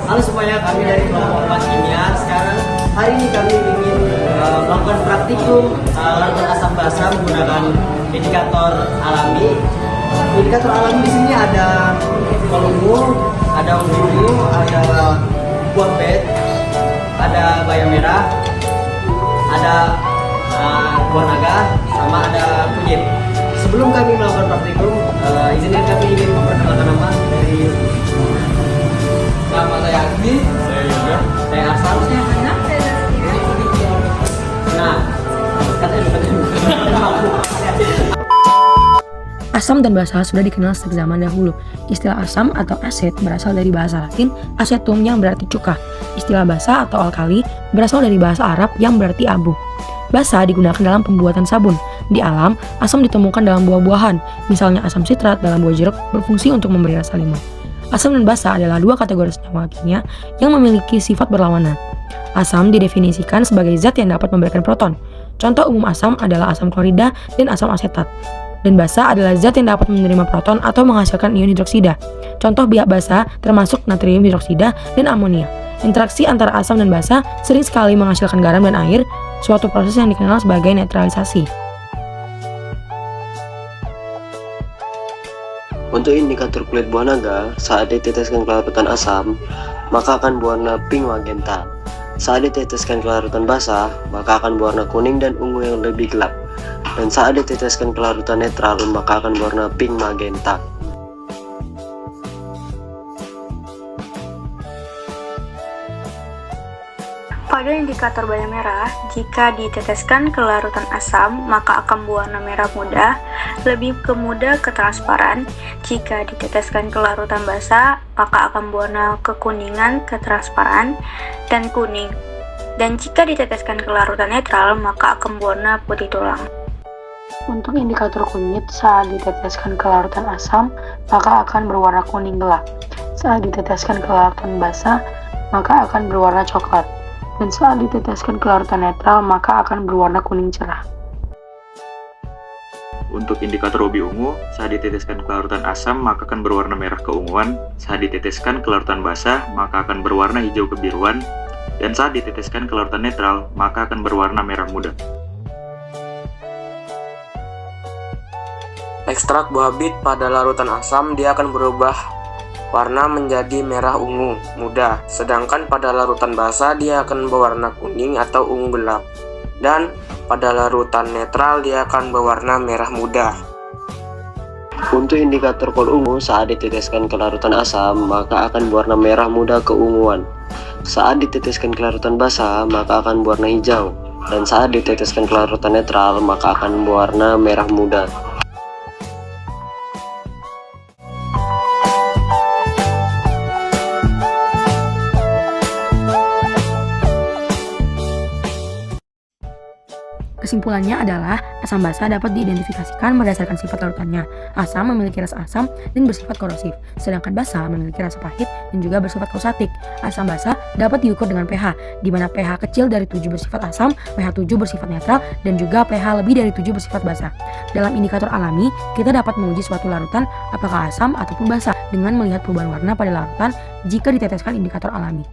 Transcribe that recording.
Halo semuanya, kami dari kelompok 4 kimia. Sekarang hari ini kami ingin melakukan praktikum larutan asam basa menggunakan indikator alami. Indikator alami di sini ada kol ungu, ada ungu, ada buah bed, ada bayam merah, ada buah naga, sama ada kunyit. Sebelum kami melakukan praktikum, izinkan kami ingin memperkenalkan nama dari nama saya Agni, saya Yoga, saya Arsal, saya Hana, saya Zaskia. Nah, katanya Asam dan basa sudah dikenal sejak zaman dahulu. Istilah asam atau aset berasal dari bahasa Latin acetum yang berarti cuka. Istilah basa atau alkali berasal dari bahasa Arab yang berarti abu. Basa digunakan dalam pembuatan sabun. Di alam, asam ditemukan dalam buah-buahan, misalnya asam sitrat dalam buah jeruk berfungsi untuk memberi rasa limau. Asam dan basa adalah dua kategori senyawa kimia yang memiliki sifat berlawanan. Asam didefinisikan sebagai zat yang dapat memberikan proton. Contoh umum asam adalah asam klorida dan asam asetat. Dan basa adalah zat yang dapat menerima proton atau menghasilkan ion hidroksida. Contoh biak basa termasuk natrium hidroksida dan amonia. Interaksi antara asam dan basa sering sekali menghasilkan garam dan air, suatu proses yang dikenal sebagai netralisasi. Untuk indikator kulit buah naga, saat diteteskan ke larutan asam, maka akan berwarna pink magenta. Saat diteteskan ke larutan basa, maka akan berwarna kuning dan ungu yang lebih gelap. Dan saat diteteskan ke larutan netral, maka akan berwarna pink magenta. Pada indikator bayam merah, jika diteteskan ke larutan asam, maka akan berwarna merah muda, lebih ke muda ke transparan. Jika diteteskan ke larutan basa, maka akan berwarna kekuningan ke transparan dan kuning. Dan jika diteteskan ke larutan netral, maka akan berwarna putih tulang. Untuk indikator kunyit, saat diteteskan ke larutan asam, maka akan berwarna kuning gelap. Saat diteteskan ke larutan basa, maka akan berwarna coklat. Dan saat diteteskan ke larutan netral, maka akan berwarna kuning cerah. Untuk indikator ubi ungu, saat diteteskan ke larutan asam, maka akan berwarna merah keunguan. Saat diteteskan ke larutan basah, maka akan berwarna hijau kebiruan. Dan saat diteteskan ke larutan netral, maka akan berwarna merah muda. Ekstrak buah bit pada larutan asam dia akan berubah warna menjadi merah ungu muda, sedangkan pada larutan basa dia akan berwarna kuning atau ungu gelap, dan pada larutan netral dia akan berwarna merah muda. Untuk indikator kol ungu, saat diteteskan ke larutan asam, maka akan berwarna merah muda keunguan. Saat diteteskan ke larutan basa, maka akan berwarna hijau, dan saat diteteskan ke larutan netral, maka akan berwarna merah muda. Kesimpulannya adalah asam basa dapat diidentifikasikan berdasarkan sifat larutannya. Asam memiliki rasa asam dan bersifat korosif, sedangkan basa memiliki rasa pahit dan juga bersifat kausatik. Asam basa dapat diukur dengan pH, di mana pH kecil dari 7 bersifat asam, pH 7 bersifat netral, dan juga pH lebih dari 7 bersifat basa. Dalam indikator alami, kita dapat menguji suatu larutan apakah asam ataupun basa dengan melihat perubahan warna pada larutan jika diteteskan indikator alami.